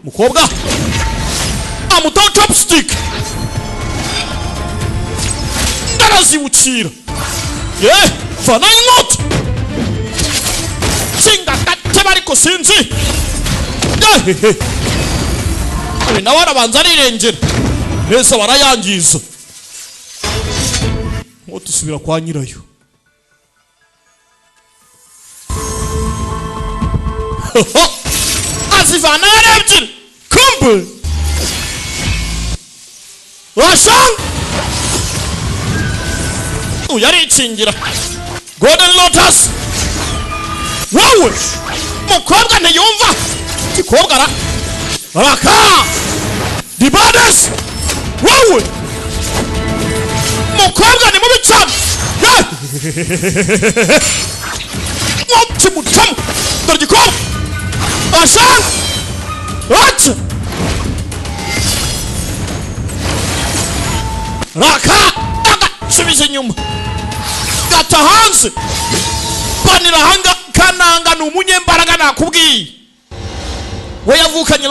Umukobwa amutaho chopstick ndarazibukira fana inkota singa gateba ariko sinzi nawe arabanza arirengera neza barayangiza inkota isubira kwa nyirayo azivana yarebye kumbe Ashaka uyarikingira Golden Lotus wowe umukobwa ntiyumva ikobwa raka dibades wowe umukobwa ni mubi cyane mutsamu dore igikobwa Ashaka acha raka subiza inyuma gata hanze banira hanga kananga n'umunyembaraga nakubwiye we yavukanye